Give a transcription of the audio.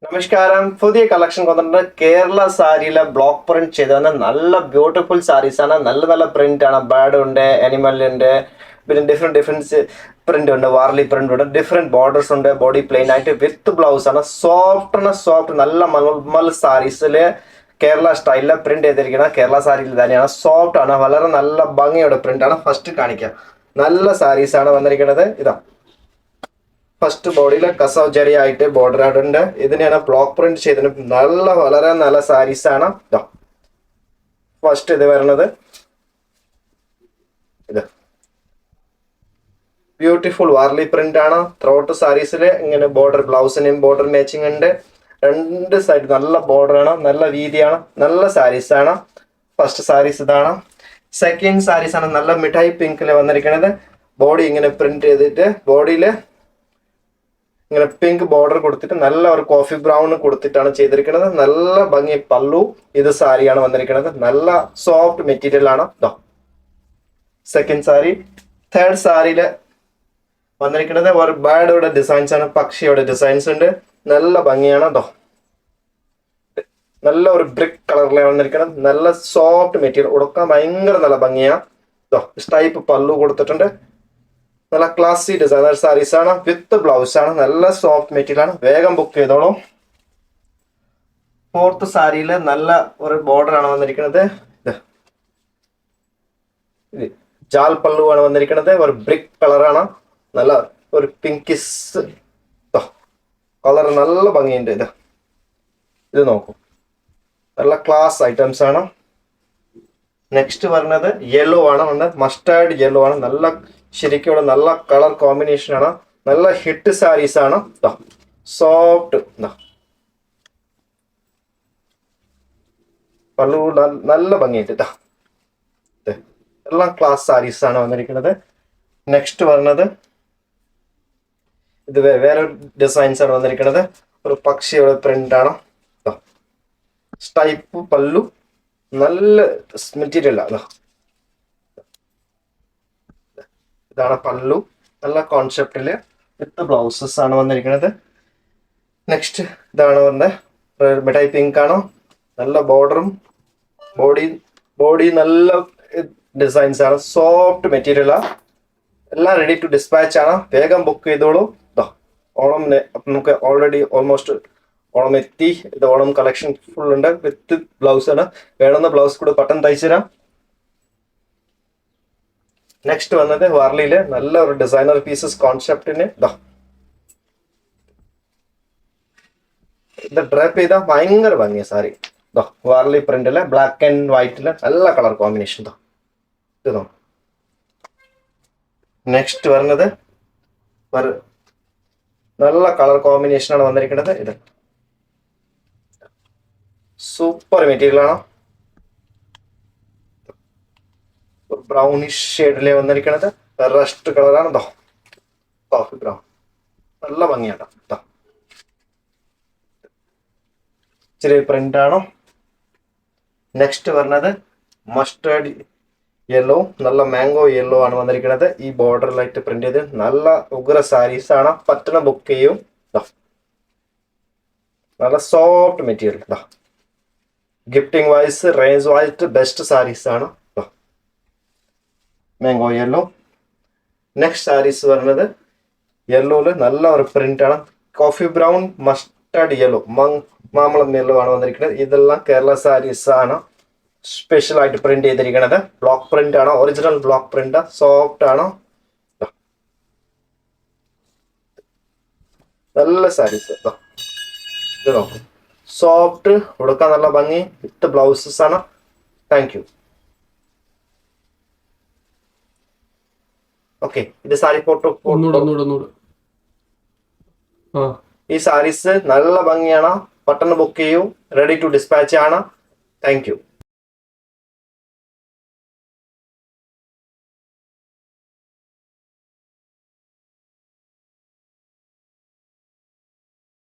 നമസ്കാരം. പുതിയ കളക്ഷൻ വന്നിട്ടുണ്ട്. കേരള സാരിയിലെ ബ്ലോക്ക് പ്രിന്റ് ചെയ്ത നല്ല ബ്യൂട്ടിഫുൾ സാരീസ് ആണ്. നല്ല നല്ല പ്രിന്റ് ആണ്. ബേർഡ് ഉണ്ട്, അനിമൽ ഉണ്ട്, പിന്നെ ഡിഫറെന്റ് പ്രിന്റ് ഉണ്ട്. വാർലി പ്രിന്റ് ഉണ്ട്, ഡിഫറെന്റ് ബോർഡേഴ്സ് ഉണ്ട്. ബോഡി പ്ലെയിൻ ആയിട്ട് വിത്ത് ബ്ലൗസ് ആണ്. സോഫ്റ്റ് നല്ല മൽമൽ സാരീസില് കേരള സ്റ്റൈലില് പ്രിന്റ് ചെയ്തിരിക്കുന്ന കേരള സാരിയിൽ തന്നെയാണ്. സോഫ്റ്റ് ആണ്, വളരെ നല്ല ഭംഗിയുടെ പ്രിന്റ് ആണ്. ഫസ്റ്റ് കാണിക്കാം. നല്ല സാരീസ് ആണ് വന്നിരിക്കുന്നത്. ഇതാ ഫസ്റ്റ് ബോഡിയിലെ കസവ് ജരി ആയിട്ട് ബോർഡർ ആയിട്ടുണ്ട്. ഇതിനെയാണ് ബ്ലോക്ക് പ്രിന്റ് ചെയ്തത്. വളരെ നല്ല സാരീസ് ആണ്. ഫസ്റ്റ് ഇത് വരുന്നത് ഇത് ബ്യൂട്ടിഫുൾ വാർലി പ്രിന്റ് ആണ്. ത്രോട്ട് സാരീസിൽ ഇങ്ങനെ ബോർഡർ ബ്ലൗസിനെയും ബോർഡർ മാച്ചിങ് ഉണ്ട്. രണ്ട് സൈഡ് നല്ല ബോർഡർ ആണ്, നല്ല വീതിയാണ്, നല്ല സാരീസ് ആണ്. ഫസ്റ്റ് സാരീസ് ഇതാണ്. സെക്കൻഡ് സാരീസ് ആണ് നല്ല മിഠായി പിങ്കില് വന്നിരിക്കുന്നത്. ബോഡി ഇങ്ങനെ പ്രിന്റ് ചെയ്തിട്ട് ബോഡിയില് ഇങ്ങനെ പിങ്ക് ബോർഡർ കൊടുത്തിട്ട് നല്ല ഒരു കോഫി ബ്രൗൺ കൊടുത്തിട്ടാണ് ചെയ്തിരിക്കുന്നത്. നല്ല ഭംഗി പല്ലു. ഇത് സാരിയാണ് വന്നിരിക്കുന്നത്. നല്ല സോഫ്റ്റ് മെറ്റീരിയൽ ആണ്. സെക്കൻഡ് സാരി. തേർഡ് സാരിയില് വന്നിരിക്കുന്നത് ഒരു ബേർഡോടെ ഡിസൈൻസ് ആണ്. പക്ഷിയുടെ ഡിസൈൻസ് ഉണ്ട്. നല്ല ഭംഗിയാണ്. നല്ല ഒരു ബ്രിക്ക് കളറിലാണ് വന്നിരിക്കുന്നത്. നല്ല സോഫ്റ്റ് മെറ്റീരിയൽ. ഉടുക്കാൻ ഭയങ്കര നല്ല ഭംഗിയാണ്. ടൈപ്പ് പല്ലു കൊടുത്തിട്ടുണ്ട്. നല്ല ക്ലാസി ഡിസൈനർ സാരീസ് ആണ്. വിത്ത് ബ്ലൗസ് ആണ്. നല്ല സോഫ്റ്റ് മെറ്റീരിയൽ ആണ്. വേഗം ബുക്ക് ചെയ്തോളൂ. ഫോർത്ത് സാരിയില് നല്ല ഒരു ബോർഡർ ആണ് വന്നിരിക്കുന്നത്. ജാൽ പല്ലു ആണ് വന്നിരിക്കുന്നത്. ഒരു ബ്രിക്ക് കളറാണ്. നല്ല ഒരു പിങ്കിസ് കളർ. നല്ല ഭംഗിയുണ്ട്. ഇത് നോക്കൂ, നല്ല ക്ലാസ് ഐറ്റംസ് ആണ്. നെക്സ്റ്റ് വരുന്നത് യെല്ലോ ആണ്. മസ്റ്റാർഡ് യെല്ലോ ആണ്. നല്ല ശരിക്കും നല്ല കളർ കോമ്പിനേഷൻ ആണ്. നല്ല ഹിറ്റ് സാരീസ് ആണ്. സോഫ്റ്റ് പല്ലു നല്ല ഭംഗിയായിട്ട് എല്ലാം ക്ലാസ് സാരീസ് ആണ് വന്നിരിക്കുന്നത്. നെക്സ്റ്റ് വരുന്നത് ഇത് വേറെ ഡിസൈൻസ് ആണ് വന്നിരിക്കുന്നത്. ഒരു പക്ഷിയുടെ പ്രിന്റ് ആണ്. ടൈപ്പ് പല്ലു. നല്ല മെറ്റീരിയൽ ആണ്. ഇതാണ് പല്ലു. നല്ല കോൺസെപ്റ്റില് വിത്ത് ബ്ലൗസസ് ആണ് വന്നിരിക്കുന്നത്. നെക്സ്റ്റ് ഇതാണ് വന്നത് മിഠായി പിങ്ക് ആണ്. നല്ല ബോർഡറും ബോഡി നല്ല ഡിസൈൻസ് ആണ്. സോഫ്റ്റ് മെറ്റീരിയൽ ആണ്. എല്ലാം റെഡി ടു ഡിസ്പാച്ച് ആണ്. വേഗം ബുക്ക് ചെയ്തോളൂ. ഓണം നമുക്ക് ഓൾറെഡി ഓൾമോസ്റ്റ് ഓണം എത്തി. ഇത് ഓണം കളക്ഷൻ ഫുൾ ഉണ്ട്. വിത്ത് ബ്ലൗസ് ആണ്. വേണമെന്ന ബ്ലൗസ് കൂടെ ബട്ടൺ തയ്ച്ചു തരാം. നെക്സ്റ്റ് വന്നത് വാർലിയില് നല്ല ഒരു ഡിസൈനർ പീസസ് കോൺസെപ്റ്റിന് ഇത് ഡ്രൈപ്പ് ചെയ്താൽ ഭയങ്കര ഭംഗിയ സാരി. വാർലി പ്രിന്റില് ബ്ലാക്ക് ആൻഡ് വൈറ്റില് നല്ല കളർ കോമ്പിനേഷൻ. ഇത് നെക്സ്റ്റ് വരുന്നത് നല്ല കളർ കോമ്പിനേഷൻ ആണ് വന്നിരിക്കുന്നത്. ഇത് സൂപ്പർ മെറ്റീരിയൽ ആണ്. ബ്രൗണിഷ് ഷെയ്ഡിലെ വന്നിരിക്കുന്നത്. റസ്റ്റ് കളറാണ്. Coffee brown. നല്ല ഭംഗിയാണ്. ഇച്ചിരി പ്രിന്റ് ആണ്. നെക്സ്റ്റ് വരുന്നത് മസ്റ്റേർഡ് യെല്ലോ. നല്ല മാംഗോ യെല്ലോ ആണ് വന്നിരിക്കുന്നത്. ഈ ബോർഡറിലായിട്ട് പ്രിന്റ് ചെയ്ത് നല്ല ഉഗ്ര സാരീസ് ആണ്. പറ്റണ ബുക്ക് ചെയ്യും. നല്ല soft material. Gifting wise range wise best saris ആണ്. Mango yellow. നെക്സ്റ്റ് സാരീസ് വരുന്നത് യെല്ലോയില് നല്ല ഒരു പ്രിന്റ് ആണ്. കോഫി ബ്രൗൺ, മസ്റ്റർഡ് യെല്ലോ, മാമ്പളം യെല്ലോ ആണ് വന്നിരിക്കുന്നത്. ഇതെല്ലാം കേരള സാരീസ് ആണ്. സ്പെഷ്യൽ ആയിട്ട് പ്രിന്റ് ചെയ്തിരിക്കുന്നത്. ബ്ലോക്ക് പ്രിന്റ് ആണ്. Original block print. സോഫ്റ്റ് ആണ്. നല്ല സാരീസ്. ഇത് നോക്കും. സോഫ്റ്റ്, ഉടുക്കാൻ നല്ല ഭംഗി, വിത്ത് ബ്ലൗസസ് ആണ്. Thank you. ഓക്കെ, ഇത് സാരി ഫോട്ടോ. ഈ സാരീസ് നല്ല ഭംഗിയാണ്. പെട്ടെന്ന് ബുക്ക് ചെയ്യൂ. റെഡി ടു ഡിസ്പാച്ച് ആണ്. Thank you.